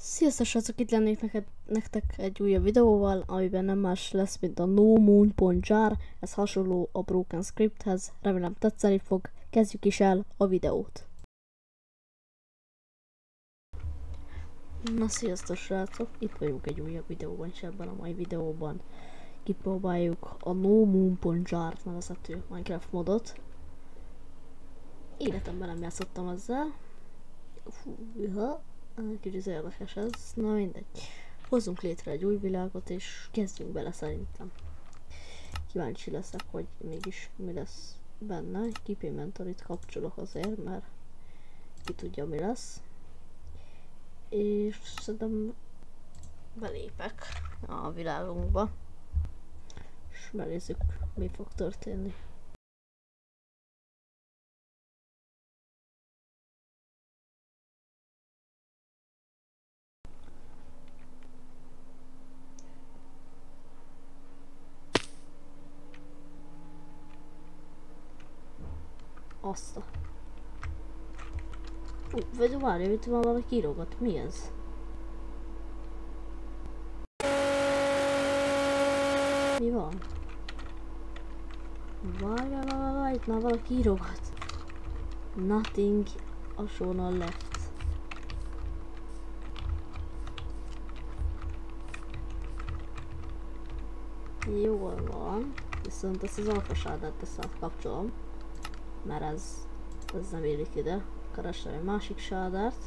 Sziasztok srácok, itt lennék nektek egy újabb videóval, amiben nem más lesz, mint a NoMoon.jar. Ez hasonló a Broken Scripthez, remélem tetszeni fog. Kezdjük is el a videót. Na sziasztok srácok, itt vagyunk egy újabb videóban, és ebben a mai videóban kipróbáljuk a NoMoon.jar nevezetű Minecraft modot. Életemben nem játszottam ezzel. Kicsit érdekes ez, na mindegy. Hozzunk létre egy új világot és kezdjünk bele szerintem. Kíváncsi leszek, hogy mégis mi lesz benne. Egy Keep Inventory-t kapcsolok azért, mert ki tudja mi lesz. És szerintem belépek a világunkba. És megnézzük, mi fog történni. Azt a... vagy várja, itt van valaki írogat. Mi ez? Mi van? Várj, itt már valaki írogat. Nothing a shown left. Jól van, viszont ezt az alfasádát kapcsolom, mert ez nem érik ide. Keresem egy másik sádárt.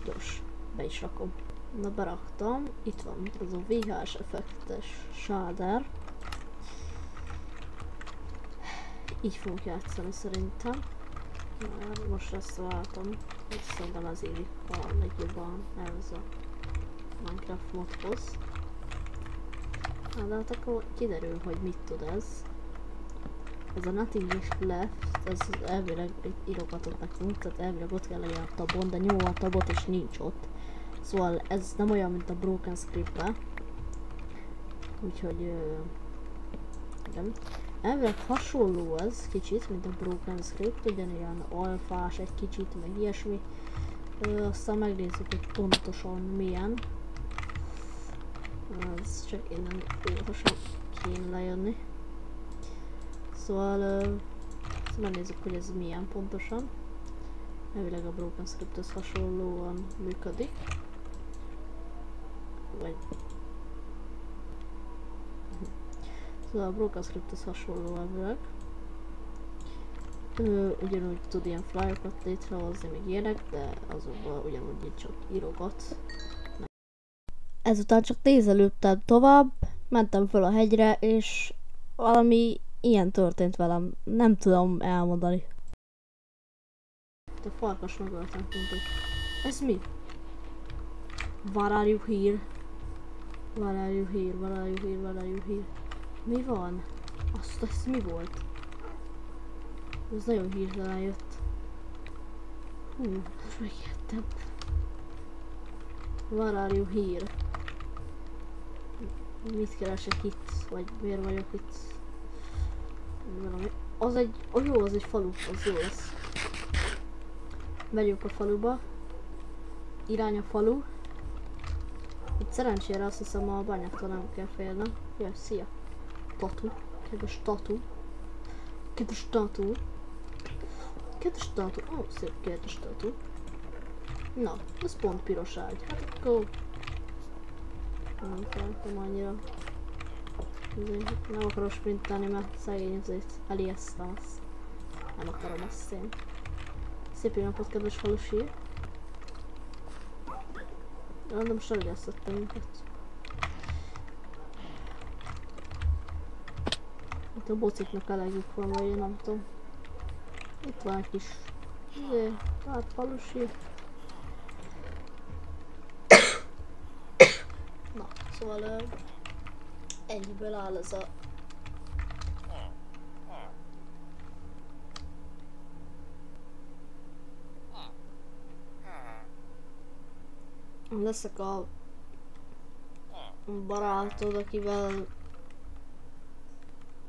Gyors, be is rakom. Na, beraktam. Itt van az a VHS effektes sádár. Így fogok játszani szerintem. Már most ezt váltom. Szerintem ez érik a legjobban ez a Minecraft modhoz. De hát akkor kiderül, hogy mit tud ez. Ez a Nothing is left, ez elvileg írogatott nekünk, tehát elvileg ott kell legyen a tabon, de nyomom a tabot és nincs ott. Szóval ez nem olyan, mint a Broken Script-ben. Úgyhogy... nem. Elvileg hasonló ez kicsit, mint a Broken Script, ugyanilyen alfás egy kicsit, meg ilyesmi. Aztán megnézzük, hogy pontosan milyen. Ez csak innen óvatosan kéne lejönni. Szóval megnézzük, hogy ez milyen pontosan. Elvileg a Broken Scripthez hasonlóan működik. Vagy... Szóval a Broken Scripthez hasonló elvileg. Ugyanúgy tud ilyen flyokat létrehozni, még ilyenek, de azokban ugyanúgy így csak írogat. Ezután csak nézelődtem tovább, mentem fel a hegyre, és valami ilyen történt velem, nem tudom elmondani. A farkas megöltem, mondtuk. Ez mi? Where are you here? Where are you here? Where are you here? Where are you here? Mi van? Azt, ez mi volt? Ez nagyon hirtelen jött. Most megijedtem. Where are you here? Mit keresek itt? Vagy miért vagyok itt? Az egy... jó, az egy falu, az jó lesz. Megyünk a faluba. Irány a falu. Itt szerencsére azt hiszem a bányáktól nem kell félnem. Jaj, szia! Tatu. Kedves tatu. Kedves tatu. Kedves tatu. Ó, szép kedves tatu. Na, ez pont piros ágy. Hát akkor... nem annyira... nem akarom sprintelni, mert szegény azért elijesztem azt. Nem akarom azt én. Szép napot, kedves falusi. De most elijesztettem minket. Itt a bociknak elegük van, vagy én nem tudom. Itt van egy kis... hát falusi. Na, szóval... ennyiből áll ez a... leszek a... barátod, akivel...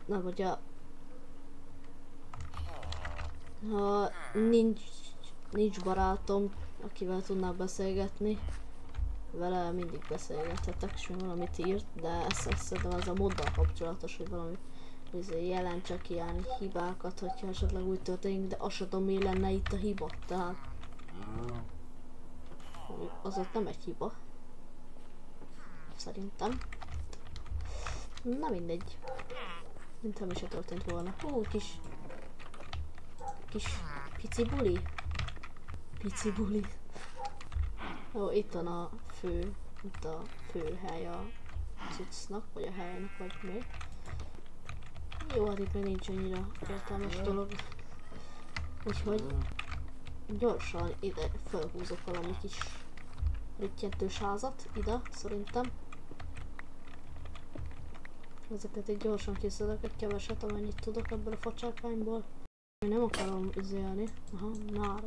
nem, hogyha... ha nincs barátom, akivel tudnál beszélgetni, vele mindig beszélgethetek, és valamit írt, de ezt szerintem ez a moddal kapcsolatos, hogy valami jelentse ki ilyen hibákat, hogyha esetleg úgy történik, de azt sem tudom, mi lenne itt a hiba, tehát az ott nem egy hiba. Szerintem. Na mindegy. Mintha mi se történt volna. Kis pici buli. Pici buli. Jó, itt van a fő hely a cuccnak, vagy a helynek, vagy mi. Jó, hát itt még nincs annyira értelmes dolog. Úgyhogy gyorsan ide felhúzok valami kis rittyentős házat, ide szerintem. Ezeket így gyorsan készülök, egy keveset, amennyit tudok ebből a facsákányból. Én nem akarom üzélni. Aha, már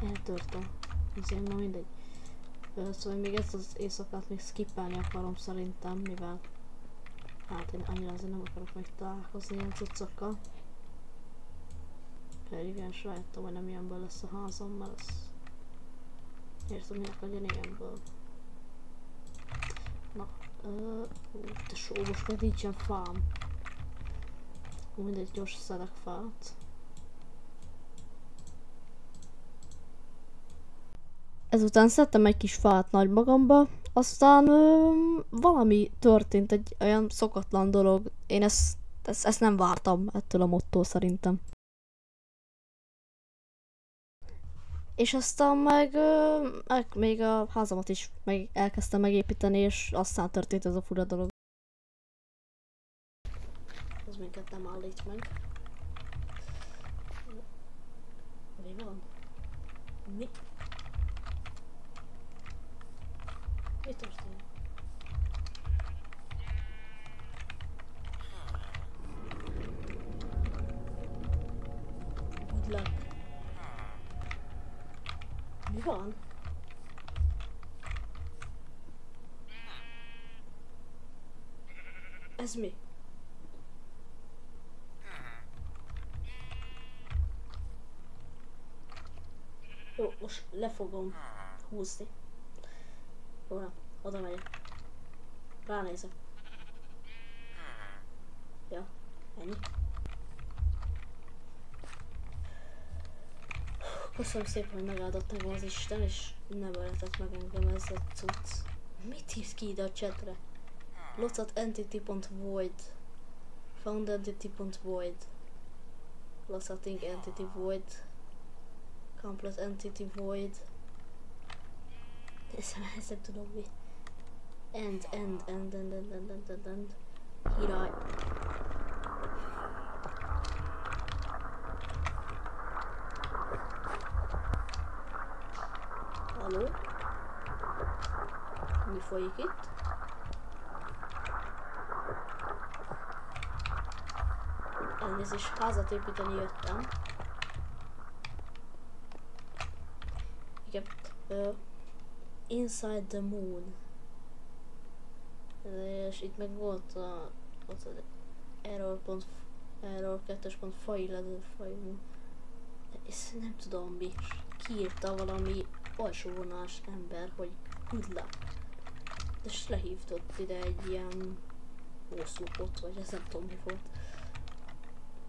eltörtem. Na mindegy. Szóval még ezt az éjszakát még skippelni akarom szerintem, mivel hát én annyira azért nem akarok még találkozni ilyen cuccokkal. Igen, rájöttem, hogy nem ilyenből lesz a házam, mert az... Értem, minek legyen ilyenből. Na, te só, most meg nincsen fám. Mindegy, gyors szedek fát. Ezután szedtem egy kis fát nagy magamba, aztán valami történt, egy olyan szokatlan dolog. Én ezt nem vártam ettől a mottól szerintem. És aztán meg még a házamat is elkezdtem megépíteni, és aztán történt ez a fura dolog. Ez minket nem állít meg. Mi van? Mi? Mi történt? Good luck. Mi van? Ez mi? Jó, most le fogom húzni. Jó, nem, oda megyek. Ránézek. Ja, ennyi. Köszönöm szépen, hogy megáldott engem az Isten, és nem öletett meg engem ez a cucc. Mit írsz ki ide a chatre? Locat entity.void. Found entity.void. Locating entity void. Complete entity void. Ezt nem tudom mi. End. Király. Halló? Mi folyik itt? Elnézést, házat építeni jöttem. Igen. Inside the Moon. És itt meg volt az error 2.file moon. De ezt nem tudom mi. Kiírta valami alsóvonás ember, hogy good luck. És lehívtott ide egy ilyen hószlopot, vagy ez nem tudom mi volt.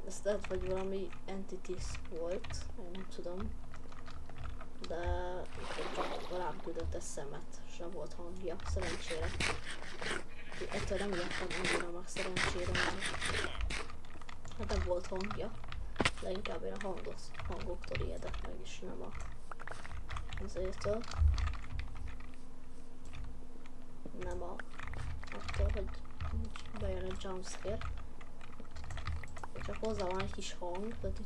Ez lehet, vagy valami entities volt, én nem tudom. De csak rám küldött egy szemet, és nem volt hangja, szerencsére. Ettől nem ijedtem annyira meg szerencsére, mert hát nem volt hangja. De inkább én a hangoktól ijedek meg, és nem azértől. Nem attól, hogy bejön egy jumpscare. Csak hozzá van egy kis hang, tehát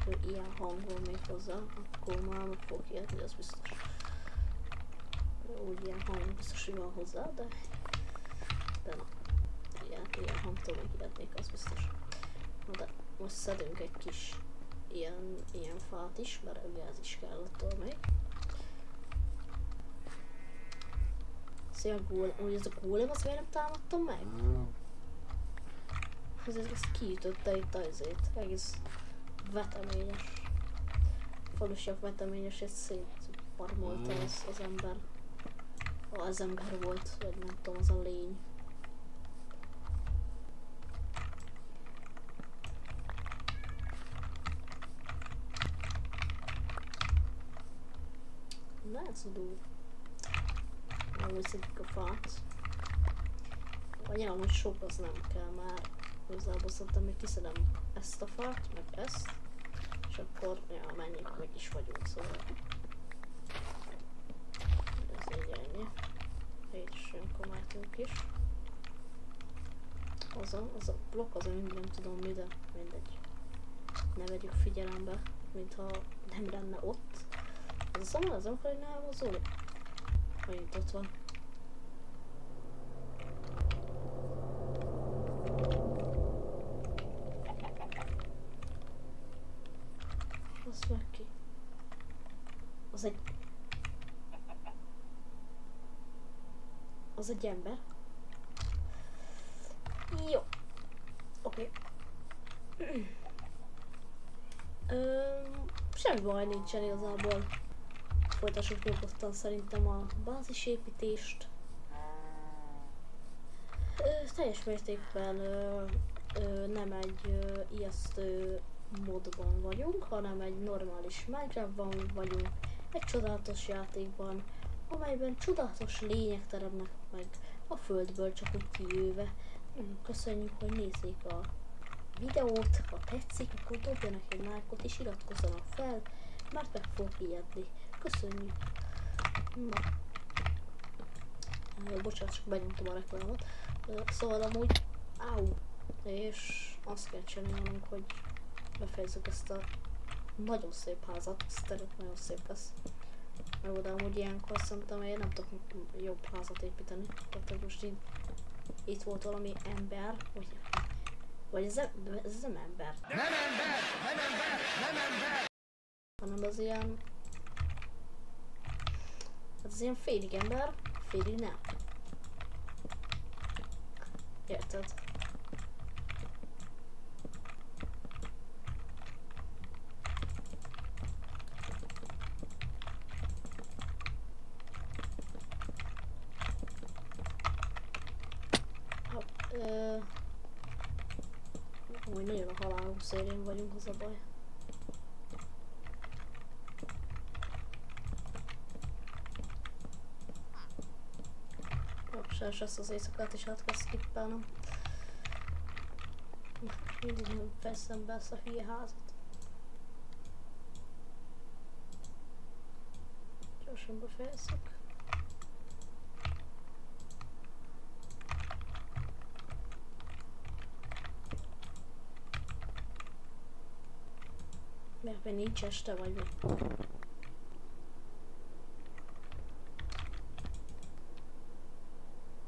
hogy ilyen hang van még hozzá, akkor már meg fog ijedni, az biztos. Úgy ilyen hang biztos, hogy van hozzá, de na, ilyen hangtól meg ijednék, az biztos. Na de most szedünk egy kis ilyen fát is, mert ugye ez is kell attól még. Szia gólem, hogy ez a gólem, azt miért nem támadtam meg? Ez kiütötte itt azért, egész veteményes. Falusiak veteményes, és szétparmolta az ember Az ember volt, vagy nem tudom, az a lény. Let's do. Előszedik a fát. Annyira, hogy sok az nem kell már. Igazából szerintem még kiszedem ezt a fát, meg ezt. És akkor, ja, menjünk, meg is vagyunk, szóval. Ez így ennyi. És önkomátunk is. Az a blokk az, amit nem tudom mi, de mindegy. Ne vegyük figyelembe, mintha nem lenne ott. Ez a szamol az amikor én elmozdulni. Megint ott van. Az meg ki. Az egy... Az egy ember. Jó. Oké. Semmi baj nincsen igazából. Folytassuk nyugodtan szerintem a bázisépítést. Teljes mértékben nem egy ijesztő módban vagyunk, hanem egy normális Minecraftban vagyunk. Egy csodálatos játékban, amelyben csodálatos lények teremnek meg a földből csak úgy kijöve. Köszönjük, hogy nézzék a videót, ha tetszik, akkor dobjanak egy lájkot és iratkozzanak fel, mert meg fogok ijedni. Köszönjük! Bocsánat, csak benyomtam a reklámot. Szóval amúgy, és azt kell csinálnunk, hogy befejezzük ezt a nagyon szép házat, ez tényleg nagyon szép lesz. Meg oda amúgy ilyenkor szerintem én nem tudok jobb házat építeni. Tehát hogy most így, itt volt valami ember, vagy ez nem ember. Nem ember! Nem ember! Nem ember! Hanem az ilyen... Hát az ilyen félig ember, félig nem. Érted? Úgy nagyon a halálunk szélén vagyunk, az a baj. Sajnos ezt az éjszakát is át kell skippelnem. Mindig nem fejeztem be ezt a hülye házat. Gyorsan befejezzük. Mert még nincs este vagy mi?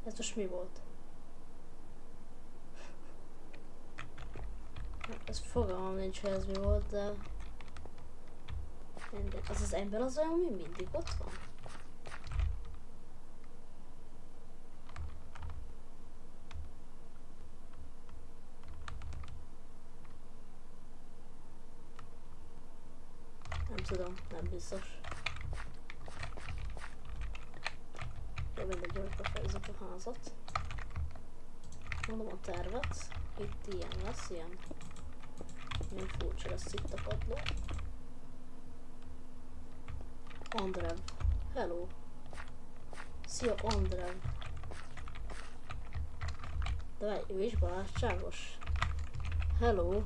Ez most mi volt? Ez fogalmam nincs, hogy ez mi volt, de... Mindegy. Az az ember az olyan, mi mindig ott van? Nem tudom, nem biztos. De mindegy, hogy befejezzük a házat. Mondom a tervet. Itt ilyen lesz, ilyen furcsa lesz itt a padló. Andrev. Hello. Szia Andrev. De ő is barátságos. Hello.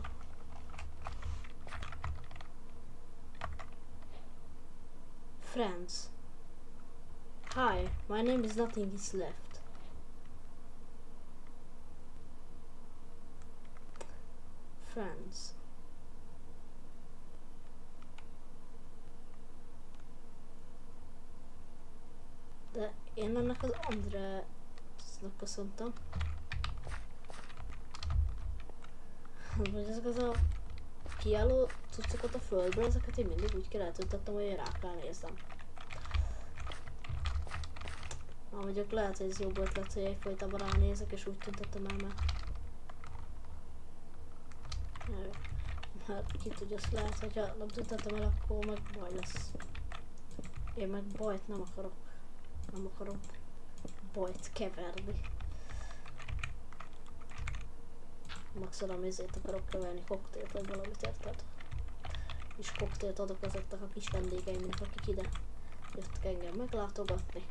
Friends. Hi, my name is Nothing is Left. Friends. De én ennek az Andrásnak köszöntem. Vagy ezek az a kiálló cuccokat a földből, ezeket én mindig úgy keretültettem, hogy én rá kell néznem. Mondjuk lehet, hogy ez jobb ötlet, hogy egyfolytában ránézek és úgy tüntettem el, mert ki tudja, azt lehet, hogyha nem tüntettem el, akkor meg baj lesz. Én meg bajt nem akarok. Nem akarok. bajt keverni. Maximum ezért akarok keverni koktélt, vagy valamit, érted? És koktélt adok azoknak a kis vendégeimnek, akik ide jöttek engem meglátogatni.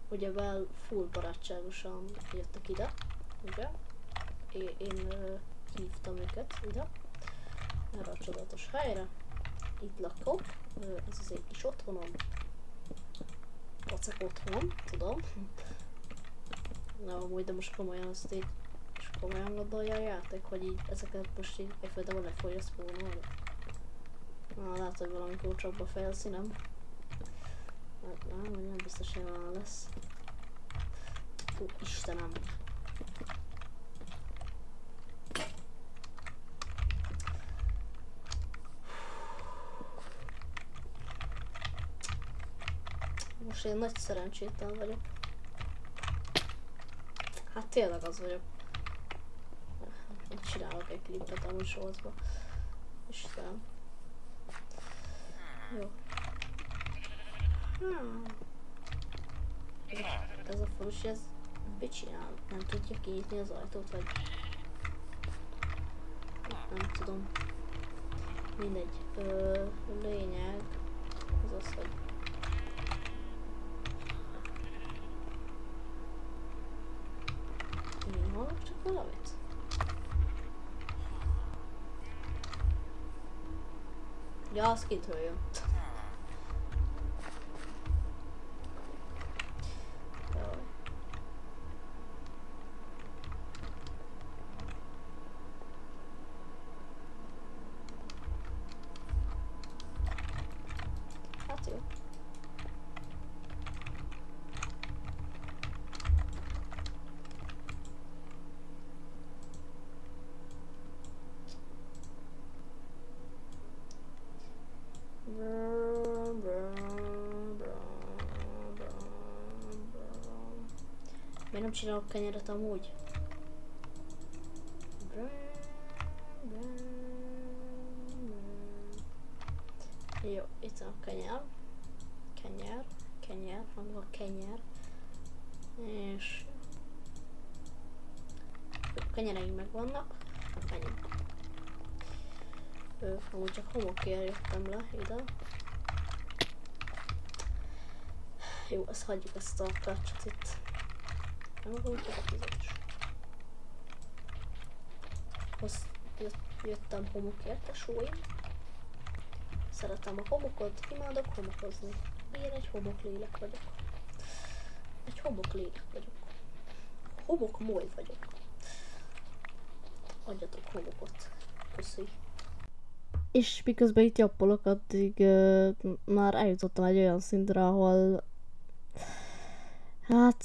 Ugye full barátságosan jöttek ide, ugye? Én hívtam őket ide, erre a csodálatos helyre. Itt lakok, ez az én kis otthonom. Pacek otthonom, tudom. Na amúgy, de most komolyan azt így, és komolyan gondolja a játék, hogy így ezeket most így egyfajta le fogja spónolni. Na, lehet, hogy valamikor csak a felszínem. Hát nem biztos, hogy olyan lesz. Ó, Istenem! Most én nagy szerencsétlen vagyok. Hát tényleg az vagyok. Csinálok egy klipet amúgy shortsba. Istenem. Jó. Ez a falusi, ez mit csinál? Nem tudja kinyitni az ajtót, vagy... Nem tudom. Mindegy. Lényeg az az, hogy... Én hallok csak valamit? Ja, az kitől jön. Hát jó. Miért nem csinálok kenyeret amúgy? Jó, itt van a kenyer. Hangva kenyer. És... Jó, kenyereim megvannak. Menjünk. Amúgy csak homokért jöttem le ide. Jó, ezt hagyjuk, ezt a kárcsot itt. Nem akarom csak a tüzet is. Jöttem homokért, a sóim. Szeretem a homokot, imádok homokozni. Én egy homoklélek vagyok. Homokmoly vagyok. Adjatok homokot. Köszi. És miközben itt jappolok, addig már eljutottam egy olyan szintre, ahol... Hát...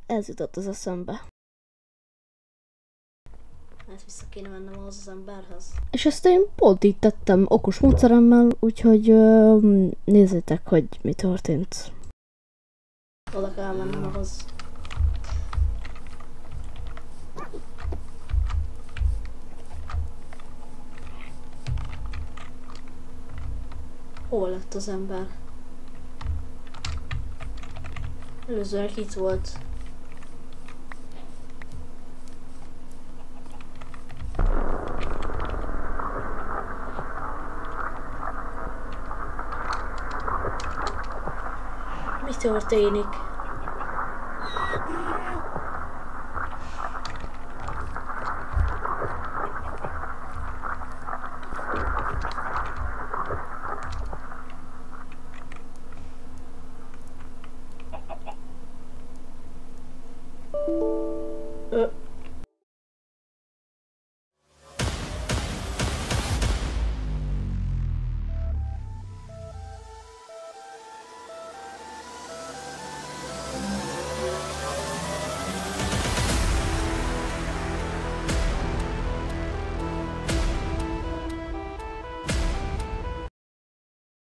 Ez jutott az eszembe. Hát vissza kéne mennem az emberhez. És ezt én pont így tettem okos módszeremmel, úgyhogy nézzétek, hogy mi történt. Oda kell mennem ahhoz. Hol lett az ember? Előzőleg itt volt. Mi történik?